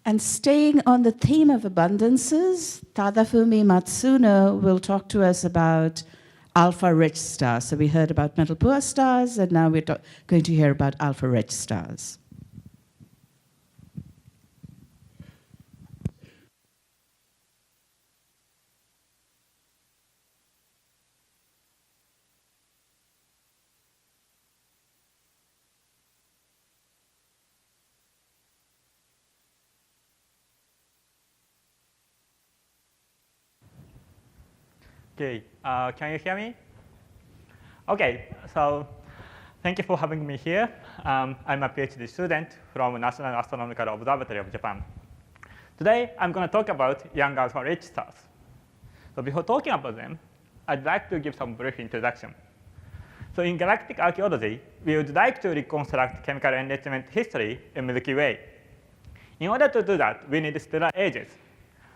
And staying on the theme of abundances, Tadafumi Matsuno will talk to us about alpha-rich stars. So we heard about metal-poor stars, and now we're going to hear about alpha-rich stars. Okay, can you hear me? Okay, so thank you for having me here. I'm a PhD student from National Astronomical Observatory of Japan. Today, I'm going to talk about young alpha-rich stars. So before talking about them, I'd like to give some brief introduction. So in galactic archaeology, we would like to reconstruct chemical enrichment history in Milky Way. In order to do that, we need stellar ages.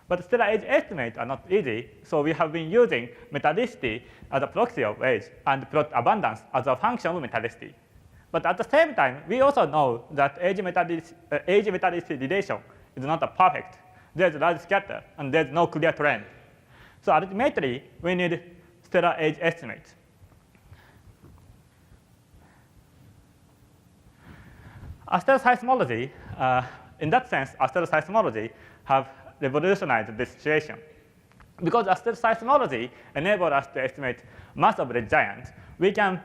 But stellar age estimates are not easy, so we have been using metallicity as a proxy of age and plot abundance as a function of metallicity. But at the same time, we also know that age-metallicity relation is not perfect. There's a large scatter, and there's no clear trend. So ultimately, we need stellar age estimates. Asteroseismology, in that sense, asteroseismology have revolutionized this situation. Because asteroseismology enables us to estimate mass of red giants, we can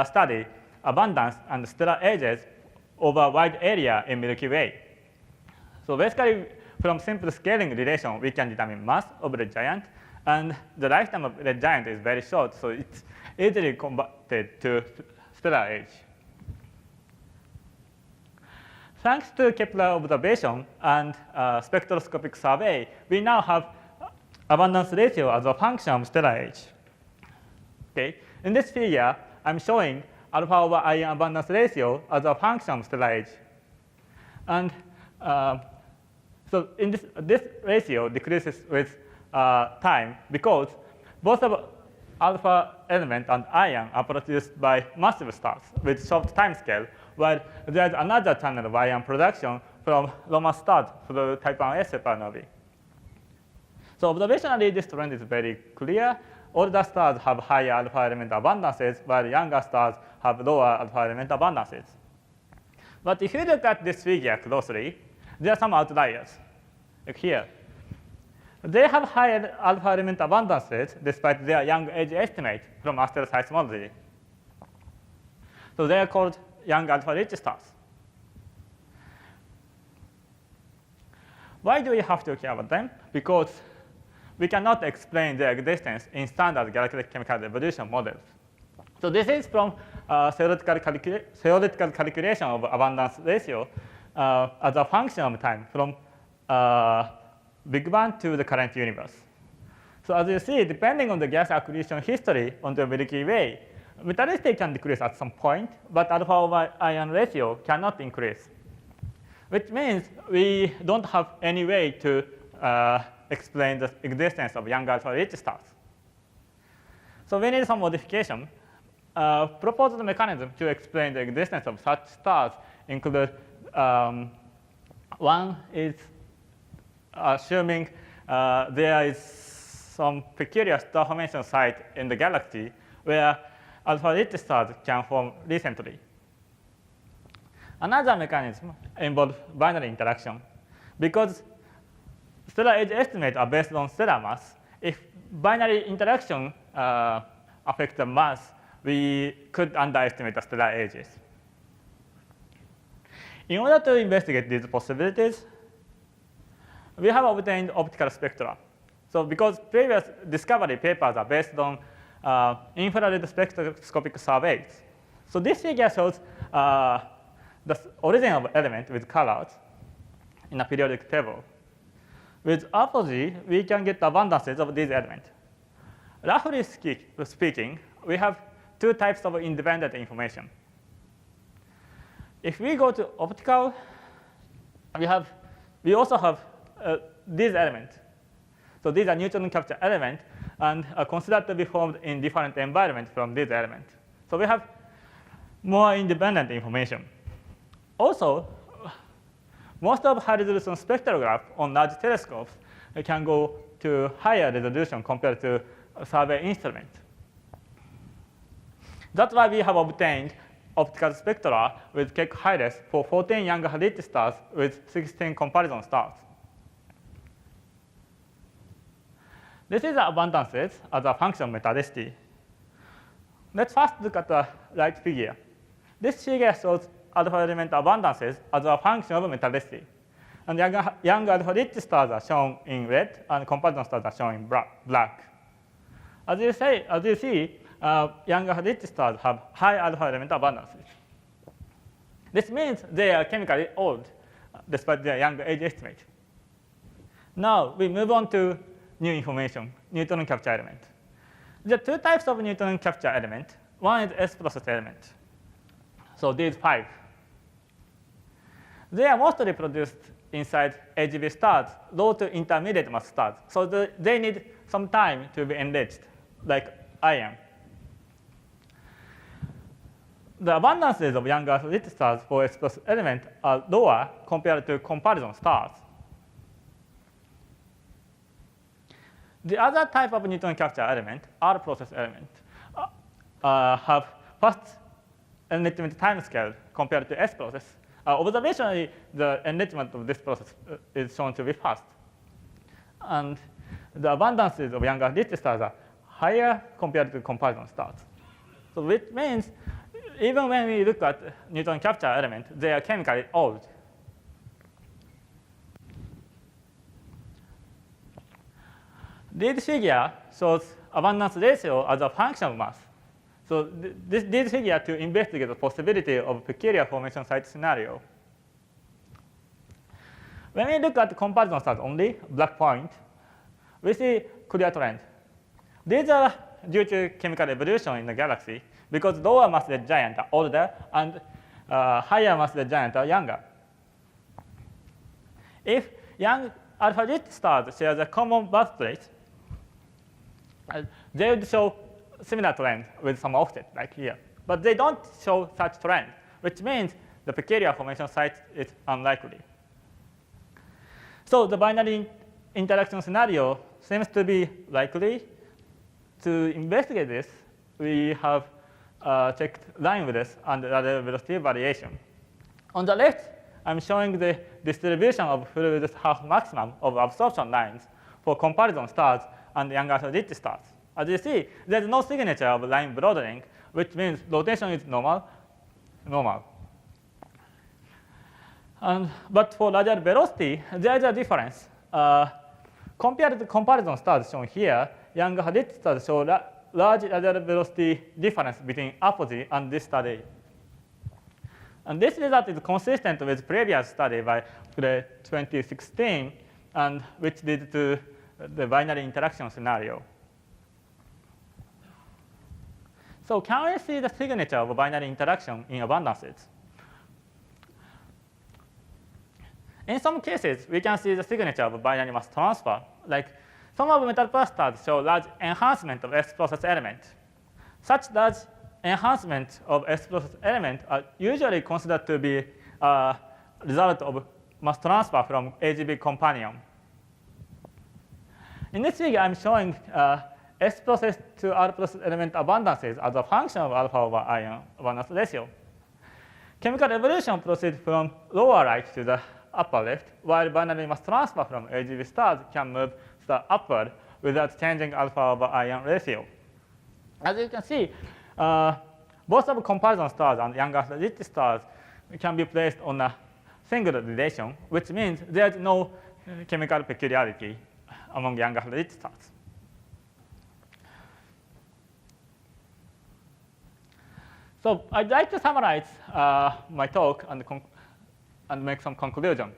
study abundance and stellar ages over a wide area in Milky Way. So basically, from simple scaling relation, we can determine mass of red giant, and the lifetime of red giant is very short, so it's easily converted to stellar age. Thanks to Kepler observation and spectroscopic survey, we now have abundance ratio as a function of stellar age. Okay. In this figure, I'm showing alpha over ion abundance ratio as a function of stellar age. And so in this ratio decreases with time because both of alpha element and ion are produced by massive stars with short time scale, while there's another channel of ion production from Loma stars through type 1a supernovae. So observationally, this trend is very clear. Older stars have higher alpha element abundances, while younger stars have lower alpha element abundances. But if you look at this figure closely, there are some outliers, like here. They have higher alpha element abundances despite their young age estimate from asteroseismology. So they are called young alpha-rich stars. Why do we have to care about them? Because we cannot explain their existence in standard galactic chemical evolution models. So this is from theoretical calculation of abundance ratio as a function of time from Big Bang to the current universe. So as you see, depending on the gas accretion history on the Milky Way, metallicity can decrease at some point, but alpha over ion ratio cannot increase, which means we don't have any way to explain the existence of young alpha-rich stars. So we need some modification. Proposed mechanism to explain the existence of such stars include one is assuming there is some peculiar star formation site in the galaxy where alpha-rich stars can form recently. Another mechanism involves binary interaction. Because stellar age estimates are based on stellar mass, if binary interaction affects the mass, we could underestimate the stellar ages. In order to investigate these possibilities, we have obtained optical spectra. So because previous discovery papers are based on infrared spectroscopic surveys. So this figure shows the origin of element with colors in a periodic table. With apogee, we can get abundances of these elements. Roughly speaking, we have two types of independent information. If we go to optical, we also have these elements. So these are neutron capture elements and are considered to be formed in different environments from these elements. So we have more independent information. Also, Most of high-resolution spectrograph on large telescopes can go to higher resolution compared to a survey instrument. That's why we have obtained optical spectra with Keck high-res for 14 younger rich stars with 16 comparison stars. This is the abundances as a function of metadensity. Let's first look at the right figure. This figure shows alpha element abundances as a function of metadensity. And young alpha rich stars are shown in red, and comparison stars are shown in black. As you see, young alpha rich stars have high alpha element abundances. This means they are chemically old, despite their young age estimate. Now we move on to new information, neutron capture element. There are two types of neutron capture element. One is S-process element. So these 5. They are mostly produced inside AGB stars, low to intermediate mass stars. So they need some time to be enriched, like iron. The abundances of young alpha rich stars for S-process element are lower compared to comparison stars. The other type of neutron capture element, R-process element, have fast enrichment timescale compared to S-process. Observationally, the enrichment of this process is shown to be fast. And the abundances of younger rich stars are higher compared to comparison stars. So which means even when we look at neutron capture element, they are chemically old. This figure shows abundance ratio as a function of mass. So this figure to investigate the possibility of peculiar formation site scenario. When we look at comparison stars only, black point, we see clear trend. These are due to chemical evolution in the galaxy, because lower mass red giant are older and higher mass red giant are younger. If young alpha rich stars share a common birthplace, they would show similar trend with some offset, like here. But they don't show such trend, which means the peculiar formation site is unlikely. So the binary interaction scenario seems to be likely. To investigate this, we have checked line width and radial velocity variation. On the left, I'm showing the distribution of full width half maximum of absorption lines for comparison stars and young alpha rich stars. As you see, there's no signature of line broadening, which means rotation is normal. But for radial velocity, there is a difference. Compared to comparison stars shown here, young alpha rich stars show large radial velocity difference between apogee and this study. And this result is consistent with previous study by 2016, and which led to the binary interaction scenario. So can we see the signature of binary interaction in abundances? In some cases, we can see the signature of binary mass transfer. Like some of metal plus stars show large enhancement of S-process element. Such large enhancement of S-process element are usually considered to be a result of mass transfer from AGB companion. In this figure, I'm showing S-process to R-process element abundances as a function of alpha over ion abundance ratio. Chemical evolution proceeds from lower right to the upper left, while binary mass transfer from AGB stars can move to the upward without changing alpha over ion ratio. As you can see, both of comparison stars and young alpha rich stars can be placed on a single relation, which means there's no chemical peculiarity among young alpha rich stars. So I'd like to summarize my talk and make some conclusion.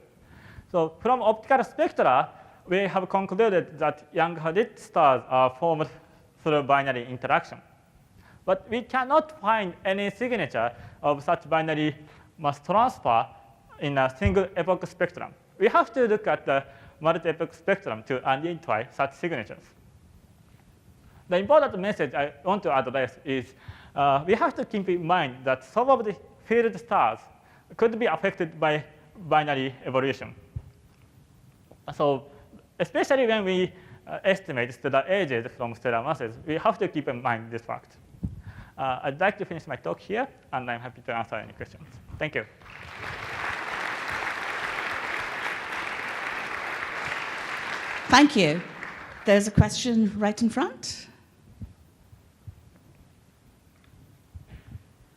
So from optical spectra, we have concluded that young rich stars are formed through binary interaction. But we cannot find any signature of such binary mass transfer in a single epoch spectrum. We have to look at the multi-epoch spectrum to identify such signatures. The important message I want to address is we have to keep in mind that some of the field stars could be affected by binary evolution. So especially when we estimate stellar ages from stellar masses, we have to keep in mind this fact. I'd like to finish my talk here, and I'm happy to answer any questions. Thank you. Thank you. There's a question right in front.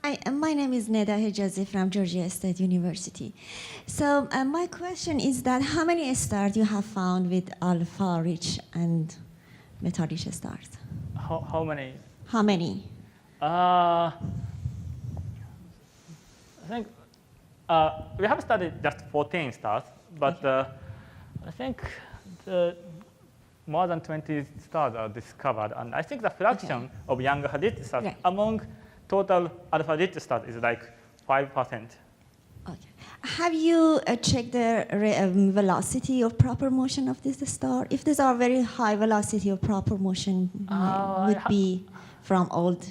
Hi, my name is Neda Hijazi from Georgia State University. So my question is that how many stars you have found with alpha-rich and beta-rich stars? How many? How many? I think we have studied just 14 stars, but I think more than 20 stars are discovered, and I think the fraction of young rich stars among total alpha-rich stars is like 5%. Okay. Have you checked the velocity of proper motion of this star? If there's a very high velocity of proper motion, would be from old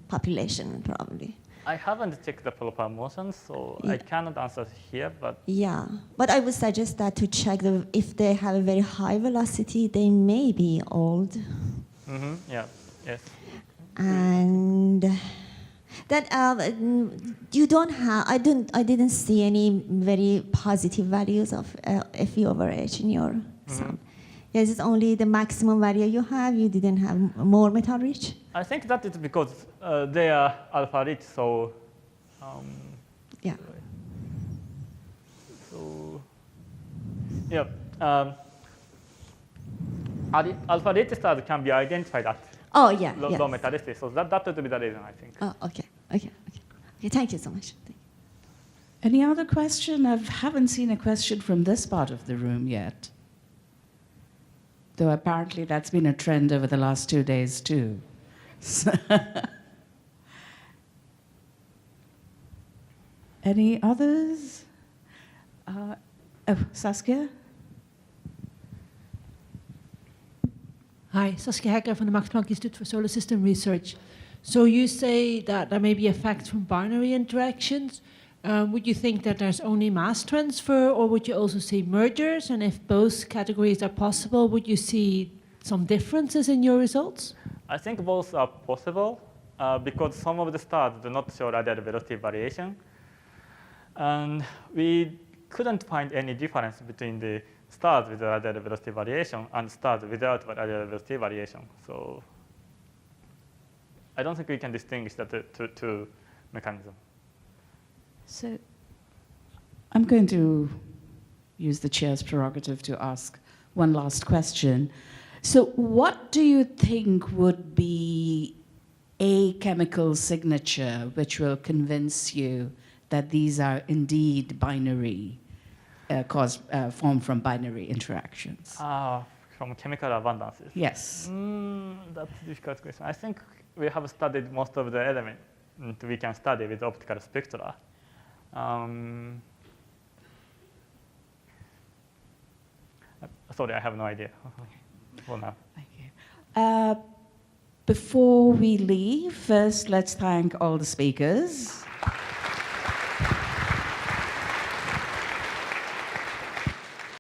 population probably. I haven't checked the proper motion, so I cannot answer here. But yeah, but I would suggest that to check if they have a very high velocity, they may be old. Mm-hmm. Yeah. Yes. And that you don't have. I didn't see any very positive values of Fe over H in your sum. Yes, it's only the maximum value you have. You didn't have more metal rich. I think that is because they are alpha rich, so yeah. So yeah, alpha rich stars can be identified at low metallicity. So that would be the reason, I think. Oh, okay. Thank you so much. Any other question? I haven't seen a question from this part of the room yet. Though apparently that's been a trend over the last 2 days too. Any others? Saskia? Hi, Saskia Hacker from the Max Planck Institute for Solar System Research. So you say that there may be effects from binary interactions. Would you think that there's only mass transfer, or would you also see mergers? And if both categories are possible, would you see some differences in your results? I think both are possible because some of the stars do not show radial velocity variation. And we couldn't find any difference between the stars with radial velocity variation and stars without radial velocity variation. So I don't think we can distinguish the two mechanisms. So I'm going to use the chair's prerogative to ask one last question. So what do you think would be a chemical signature which will convince you that these are indeed binary, formed from binary interactions? From chemical abundances? Yes. That's a difficult question. I think we have studied most of the elements we can study with optical spectra. Sorry, I have no idea for now. Thank you. Before we leave, first let's thank all the speakers.